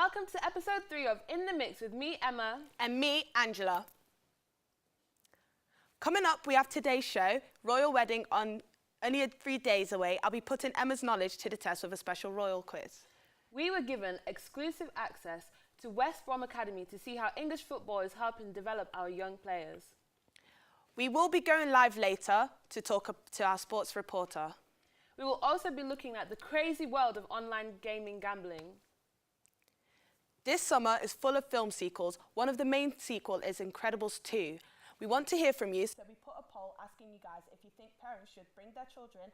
welcome to episode 3 of In the Mix with me, Emma. And me, Angela. Coming up, we have today's show, Royal Wedding, on only 3 days away. I'll be putting Emma's knowledge to the test with a special royal quiz. We were given exclusive access to West Brom Academy to see how English football is helping develop our young players. We will be going live later to talk to our sports reporter. We will also be looking at the crazy world of online gaming gambling. This summer is full of film sequels. One of the main sequels is Incredibles 2. We want to hear from you, so we put a poll asking you guys if you think parents should bring their children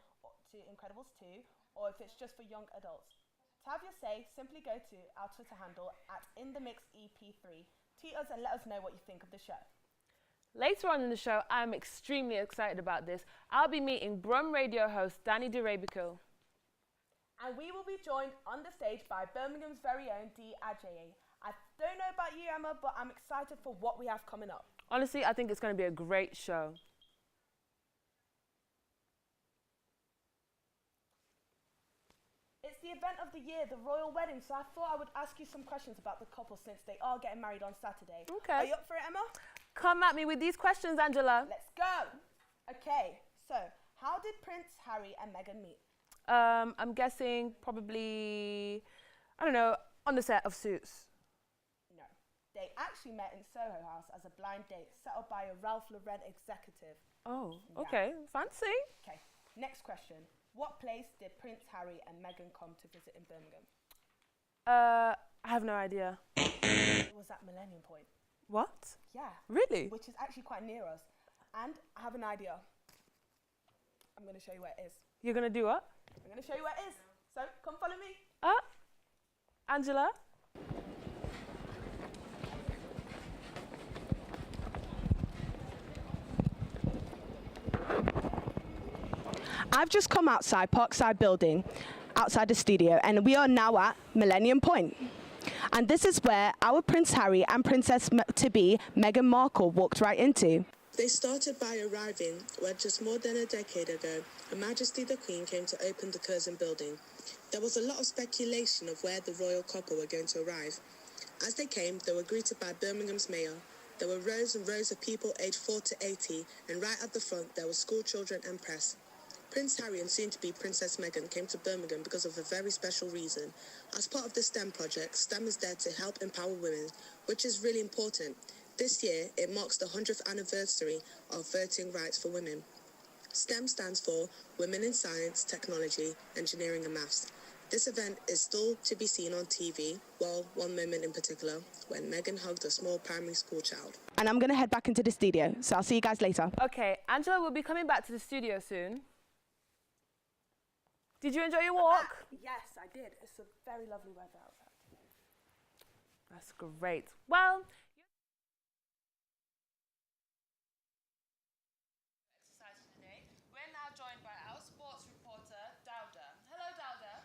to Incredibles 2 or if it's just for young adults. To have your say, simply go to our Twitter handle at InTheMixEP3. Tweet us and let us know what you think of the show. Later on in the show, I'm extremely excited about this. I'll be meeting Brum Radio host Danny DeRabico. And we will be joined on the stage by Birmingham's very own Dee Ajayi. I don't know about you, Emma, but I'm excited for what we have coming up. Honestly, I think it's going to be a great show. It's the event of the year, the royal wedding, so I thought I would ask you some questions about the couple since they are getting married on Saturday. Okay. Are you up for it, Emma? Come at me with these questions, Angela. Let's go. Okay, so how did Prince Harry and Meghan meet? I'm guessing probably, I don't know, on the set of Suits. No. They actually met in Soho House as a blind date set up by a Ralph Lauren executive. Oh, Yeah. okay. Fancy. Okay, next question. What place did Prince Harry and Meghan come to visit in Birmingham? I have no idea. It was at Millennium Point. What? Yeah. Really? Which is actually quite near us. And I have an idea. I'm going to show you where it is. You're going to do what? I'm going to show you where it is. So come follow me. Angela? I've just come outside Parkside Building, outside the studio, and we are now at Millennium Point. And this is where our Prince Harry and Princess-to-be Meghan Markle walked right into. They started by arriving where just more than a decade ago, Her Majesty the Queen came to open the Curzon building. There was a lot of speculation of where the royal couple were going to arrive. As they came, they were greeted by Birmingham's mayor. There were rows and rows of people aged 4 to 80, and right at the front there were school children and press. Prince Harry and soon-to-be Princess Meghan came to Birmingham because of a very special reason. As part of the STEM project, STEM is there to help empower women, which is really important. This year, it marks the 100th anniversary of voting rights for women. STEM stands for Women in Science, Technology, Engineering and Maths. This event is still to be seen on TV, well, one moment in particular, when Meghan hugged a small primary school child. And I'm going to head back into the studio, so I'll see you guys later. Okay, Angela will be coming back to the studio soon. Did you enjoy your walk? Yes, I did. It's a very lovely weather outside. That's great. Well, exercise today. We're now joined by our sports reporter, Dowda. Hello, Dowda.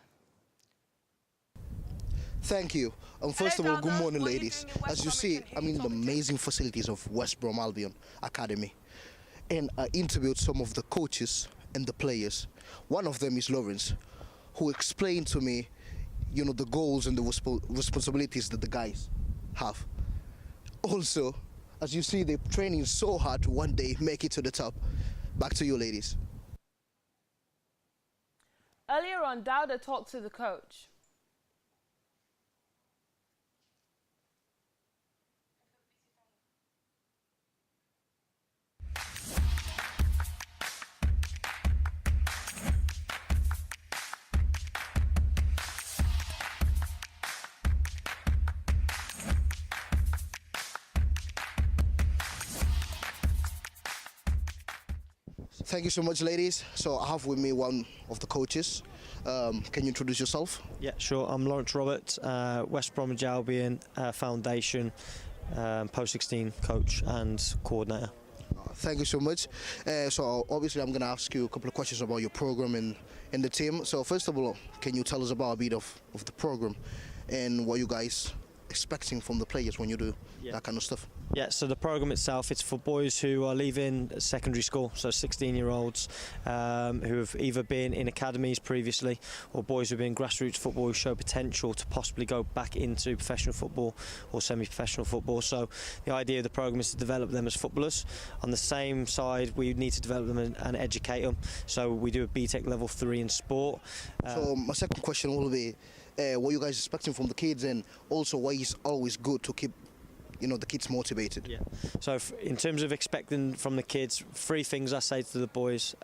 Thank you. First of all, Dowda. good morning, What are you ladies. doing in West As you Bromwich see, and who I'm are you in the talking to? amazing facilities of West Brom Albion Academy. And I interviewed some of the coaches and the players. One of them is Lawrence, who explained to me, you know, the goals and the responsibilities that the guys have. Also, as you see, they're training so hard to one day make it to the top. Back to you, ladies. Earlier on, Dowda talked to the coach. Thank you so much, ladies. So I have with me one of the coaches. Can you introduce yourself? Yeah, sure. I'm Lawrence Roberts, West Bromwich Albion Foundation post-16 coach and coordinator. Thank you so much. So obviously I'm going to ask you a couple of questions about your program and the team. So first of all, can you tell us about a bit of the program and what you guys expecting from the players when you do Yeah. that kind of stuff? Yeah, so the programme itself, it's for boys who are leaving secondary school, so 16-year-olds who have either been in academies previously or boys who've been grassroots football who show potential to possibly go back into professional football or semi-professional football. So the idea of the programme is to develop them as footballers. On the same side, we need to develop them and educate them. So we do a BTEC level 3 in sport. So my second question will be, what you guys expecting from the kids, and also why it's always good to keep the kids motivated? Yeah. So in terms of expecting from the kids, 3 things I say to the boys.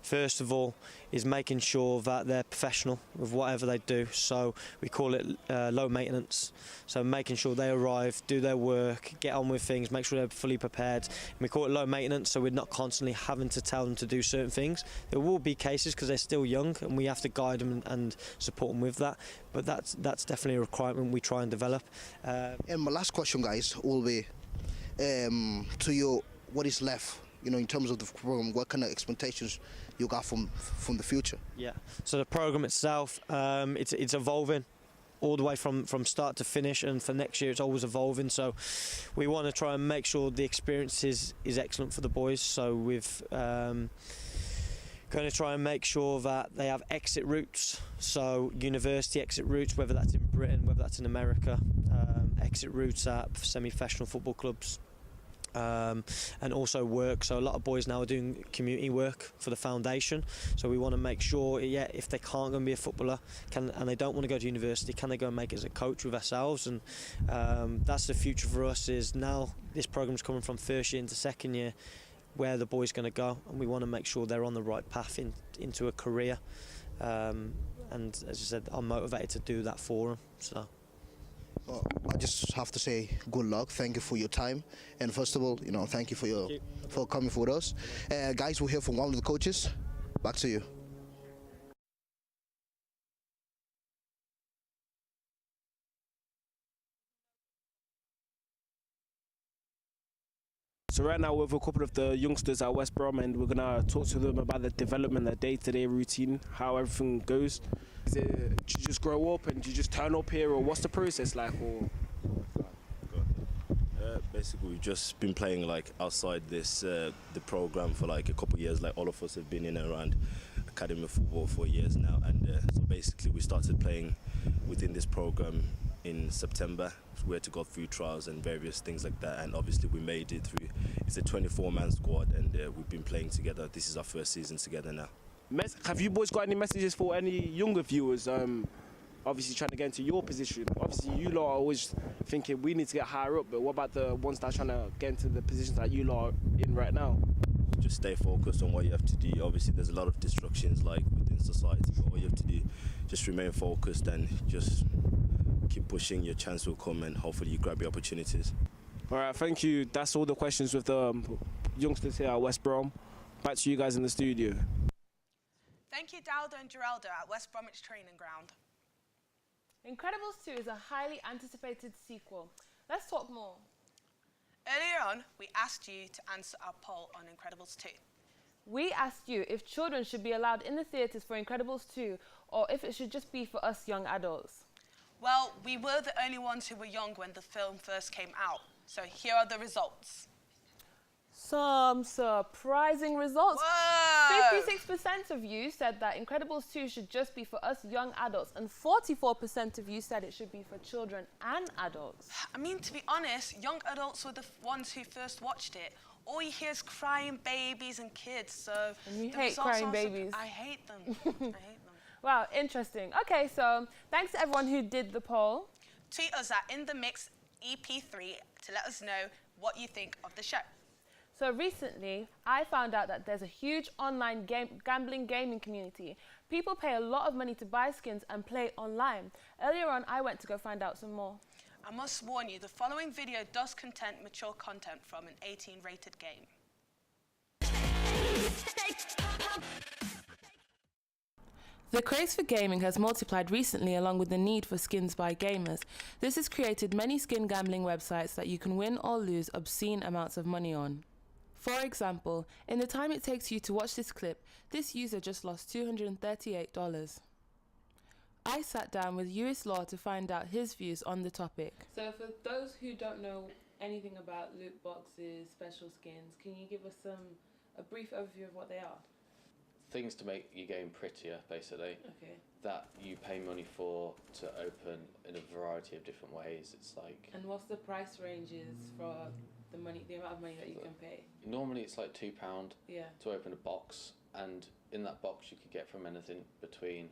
First of all is making sure that they're professional with whatever they do. So we call it low maintenance. So making sure they arrive, do their work, get on with things, make sure they're fully prepared. And we call it low maintenance, so we're not constantly having to tell them to do certain things. There will be cases because they're still young and we have to guide them and support them with that. But that's definitely a requirement we try and develop. And my last question, guys, will be to you, what is left, in terms of the program? What kind of expectations you got from the future? Yeah. So the program itself, it's evolving all the way from start to finish, and for next year it's always evolving. So we want to try and make sure the experience is excellent for the boys. So we've going to try and make sure that they have exit routes, so university exit routes, whether that's in Britain, whether that's in America, exit routes at semi-professional football clubs, and also work. So a lot of boys now are doing community work for the foundation, so we want to make sure, if they can't go and be a footballer and they don't want to go to university, can they go and make it as a coach with ourselves? And that's the future for us. Is now this program's coming from first year into second year, where the boys going to go, and we want to make sure they're on the right path into a career, and as I said, I'm motivated to do that for them. So Well, I just have to say good luck. Thank you for your time, and first of all, thank you for coming with us. Guys, we'll hear from one of the coaches. Back to you. So right now we're with a couple of the youngsters at West Brom, and we're gonna talk to them about the development, their day-to-day routine, how everything goes. Is it, do you just grow up and do you just turn up here, or what's the process like? Or basically, we've just been playing outside the program for a couple of years. All of us have been in and around academy football for years now, and so basically we started playing within this program in September. We had to go through trials and various things like that, and obviously we made it through. It's a 24-man squad, and we've been playing together. This is our first season together now. have you boys got any messages for any younger viewers? Obviously trying to get into your position. Obviously you lot are always thinking we need to get higher up, but what about the ones that are trying to get into the positions that you lot are in right now? Just stay focused on what you have to do. Obviously there's a lot of distractions within society, but all you have to do, just remain focused and just keep pushing. Your chance will come, and hopefully you grab your opportunities. All right, thank you. That's all the questions with the youngsters here at West Brom. Back to you guys in the studio. Thank you, Dowda and Geraldo at West Bromwich Training Ground. Incredibles 2 is a highly anticipated sequel. Let's talk more. Earlier on, we asked you to answer our poll on Incredibles 2. We asked you if children should be allowed in the theatres for Incredibles 2, or if it should just be for us young adults. Well, we were the only ones who were young when the film first came out, so here are the results. Some surprising results. Whoa! 56% of you said that Incredibles 2 should just be for us young adults, and 44% of you said it should be for children and adults. I mean, to be honest, young adults were the ones who first watched it. All you hear is crying babies and kids, so... And you hate crying babies. I hate them. I hate them. Wow, interesting. Okay, so thanks to everyone who did the poll. Tweet us at InTheMix EP3 to let us know what you think of the show. So recently, I found out that there's a huge online gambling gaming community. People pay a lot of money to buy skins and play online. Earlier on, I went to go find out some more. I must warn you, the following video does contain mature content from an 18-rated game. The craze for gaming has multiplied recently along with the need for skins by gamers. This has created many skin gambling websites that you can win or lose obscene amounts of money on. For example, in the time it takes you to watch this clip, this user just lost $238. I sat down with US Law to find out his views on the topic. So for those who don't know anything about loot boxes, special skins, can you give us a brief overview of what they are? Things to make your game prettier, basically. Okay. That you pay money for to open in a variety of different ways. It's like... And what's the price ranges for the amount of money that you can pay? Normally it's like £2 to open a box, and in that box you could get from anything between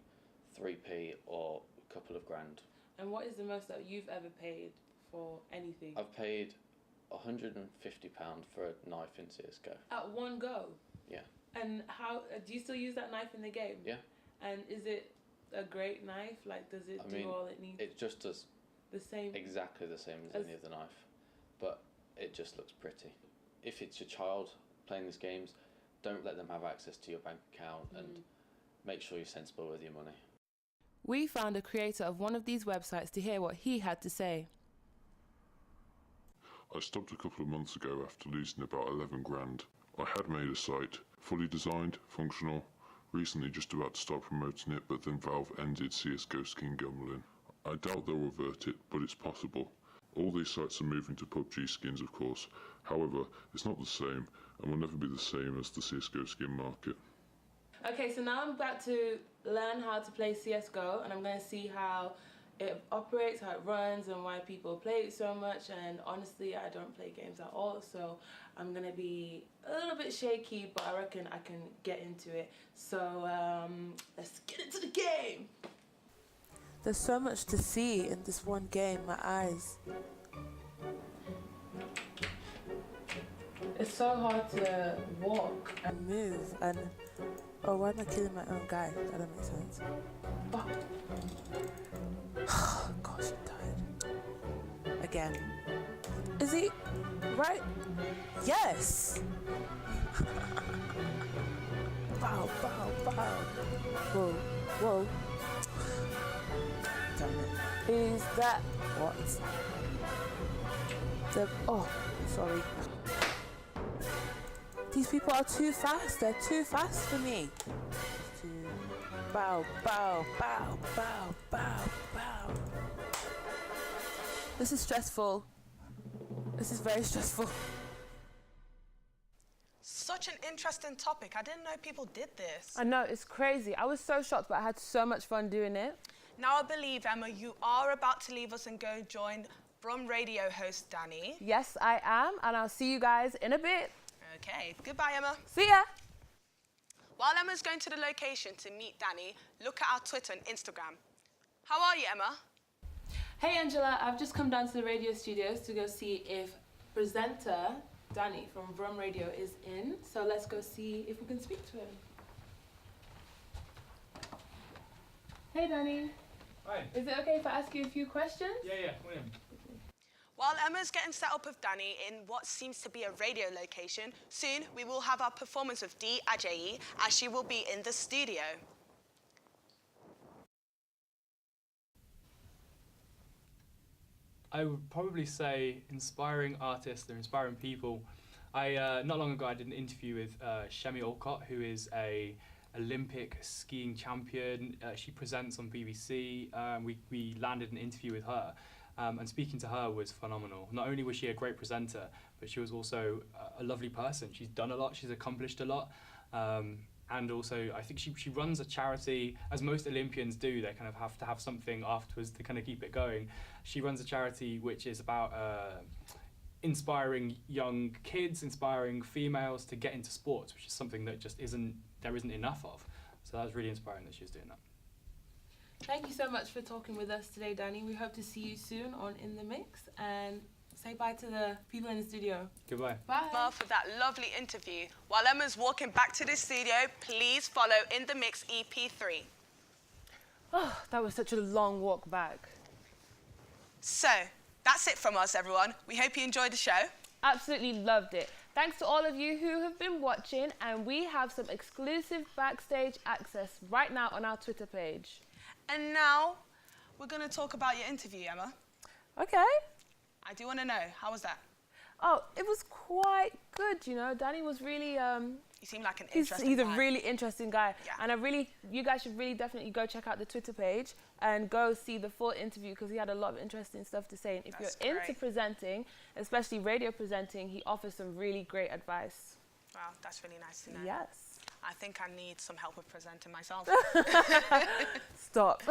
3p or a couple of grand. And what is the most that you've ever paid for anything? I've paid £150 for a knife in CSGO. At one go? Yeah. And how do you still use that knife in the game? Yeah. And is it a great knife? Like, does it do all it needs? It just does the same, exactly the same as any other knife, but it just looks pretty. If it's your child playing these games, don't let them have access to your bank account and make sure you're sensible with your money. We found a creator of one of these websites to hear what he had to say. I stopped a couple of months ago after losing about 11 grand. I had made a site, fully designed, functional, recently just about to start promoting it, but then Valve ended CSGO skin gambling. I doubt they'll revert it, but it's possible. All these sites are moving to PUBG skins, of course. However, it's not the same and will never be the same as the CSGO skin market. Okay, so now I'm about to learn how to play CSGO, and I'm going to see how it operates, how it runs, and why people play it so much. And honestly, I don't play games at all, so I'm going to be a little bit shaky, but I reckon I can get into it. So let's get into the game. There's so much to see in this one game, my eyes. It's so hard to walk and move, and oh, why am I killing my own guy? That doesn't make sense. Oh. Gosh, I'm tired. Again. Is he right? Yes! Bow, bow, bow. Whoa, whoa. Damn it. Is that what? Oh, sorry. These people are too fast. They're too fast for me. Bow, bow, bow, bow, bow, bow. This is stressful. This is very stressful. Such an interesting topic. I didn't know people did this. I know, it's crazy. I was so shocked, but I had so much fun doing it. Now I believe, Emma, you are about to leave us and go join Brum Radio host Danny. Yes, I am, and I'll see you guys in a bit. Okay, goodbye, Emma. See ya. While Emma's going to the location to meet Danny, look at our Twitter and Instagram. How are you, Emma? Hey, Angela. I've just come down to the radio studios to go see if presenter Danny from Brum Radio is in. So let's go see if we can speak to him. Hey, Danny. Hi. Is it okay if I ask you a few questions? Yeah, William. While Emma's getting set up with Danny in what seems to be a radio location, soon we will have our performance with Dee Ajayi, as she will be in the studio. I would probably say inspiring artists or inspiring people. Not long ago I did an interview with Shemi Olcott, who is a Olympic skiing champion. She presents on BBC. We landed an interview with her. And speaking to her was phenomenal. Not only was she a great presenter, but she was also a lovely person. She's done a lot, she's accomplished a lot. And also, I think she runs a charity, as most Olympians do. They kind of have to have something afterwards to kind of keep it going. She runs a charity which is about inspiring young kids, inspiring females to get into sports, which is something that just isn't enough of. So that was really inspiring that she was doing that. Thank you so much for talking with us today, Danny. We hope to see you soon on In The Mix, and say bye to the people in the studio. Goodbye. Bye. Emma, for that lovely interview. While Emma's walking back to the studio, please follow In The Mix EP3. Oh, that was such a long walk back. So, that's it from us, everyone. We hope you enjoyed the show. Absolutely loved it. Thanks to all of you who have been watching, and we have some exclusive backstage access right now on our Twitter page. And now, we're going to talk about your interview, Emma. Okay. I do want to know, how was that? Oh, it was quite good, you know. Danny was really... You seem like an interesting he's a guy. really interesting guy. Yeah. And you guys should really definitely go check out the Twitter page and go see the full interview because he had a lot of interesting stuff to say. And if That's you're great. into presenting, especially radio presenting, he offers some really great advice. Wow, that's really nice to know. Yes. I think I need some help with presenting myself. Stop.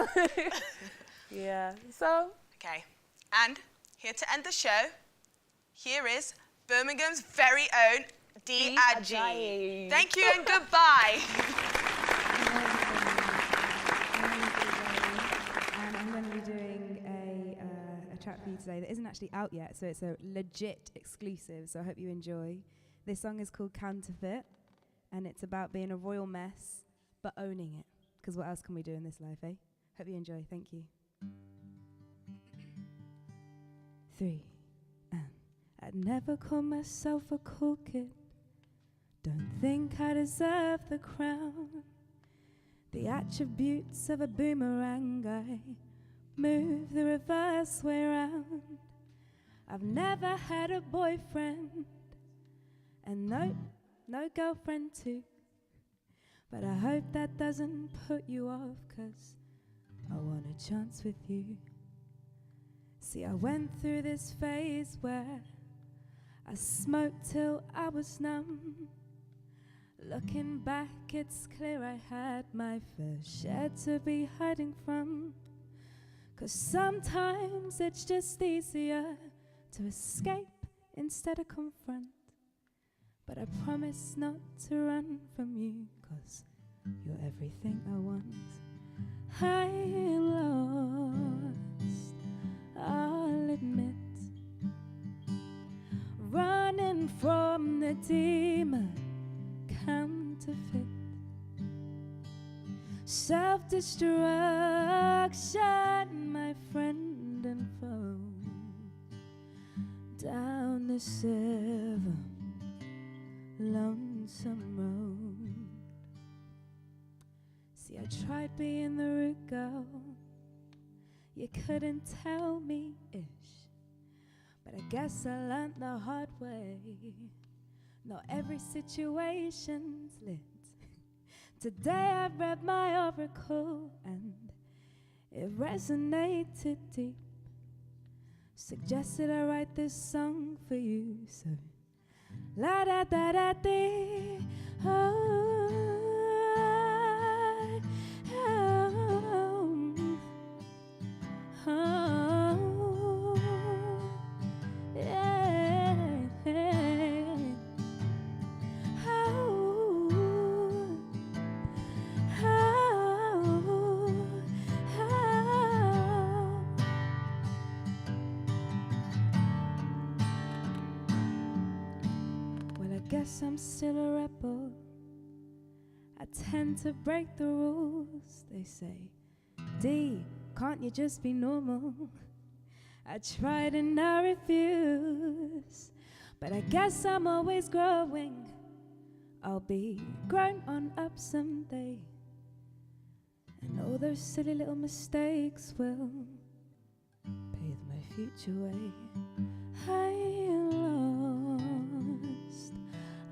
Yeah. So. Okay. And here to end the show, here is Birmingham's very own D. Ajayi. Thank you and goodbye. And I'm going to be doing a track for you today that isn't actually out yet, so it's a legit exclusive, so I hope you enjoy. This song is called Counterfeit, and it's about being a royal mess, but owning it, because what else can we do in this life, eh? Hope you enjoy. Thank you. 3, and I'd never call myself a cool kid. Don't think I deserve the crown. The attributes of a boomerang, I move the reverse way round. I've never had a boyfriend, and no girlfriend too. But I hope that doesn't put you off, 'cause I want a chance with you. See, I went through this phase where I smoked till I was numb. Looking back, it's clear I had my fair share to be hiding from. 'Cause sometimes it's just easier to escape instead of confront. But I promise not to run from you, 'cause you're everything I want. I'm lost, I'll admit, running from the demon counterfeit. Self-destruction, my friend and foe, down this ever lonesome road. See, I tried being the rude girl, you couldn't tell me ish, but I guess I learned the hard way. Not every situation's lit. Today I read my oracle and it resonated deep. Suggested I write this song for you, so la da da da dee. Guess I'm still a rebel. I tend to break the rules. They say, D, can't you just be normal? I tried and I refuse, but I guess I'm always growing. I'll be grown on up someday, and all those silly little mistakes will pave my future way. I am lost,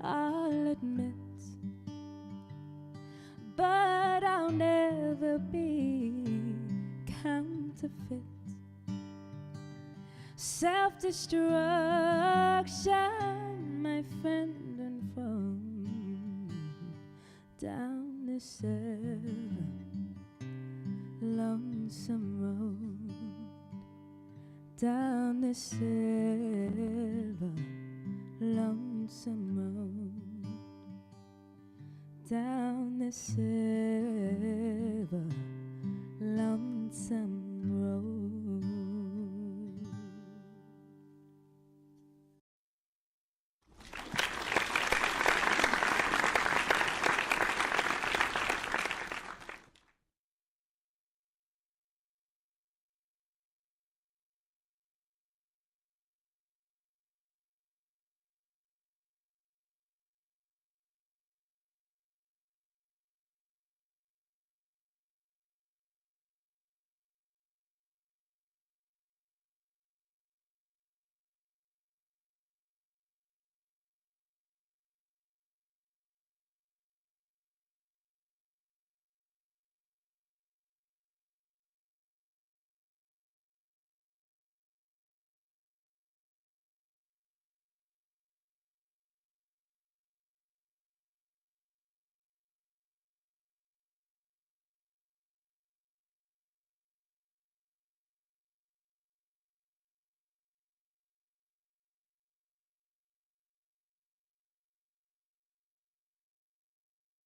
I'll admit, but I'll never be counterfeit. Self-destruction, my friend and foe, down this ever lonesome road, down this ever lonesome road, down this ever lonesome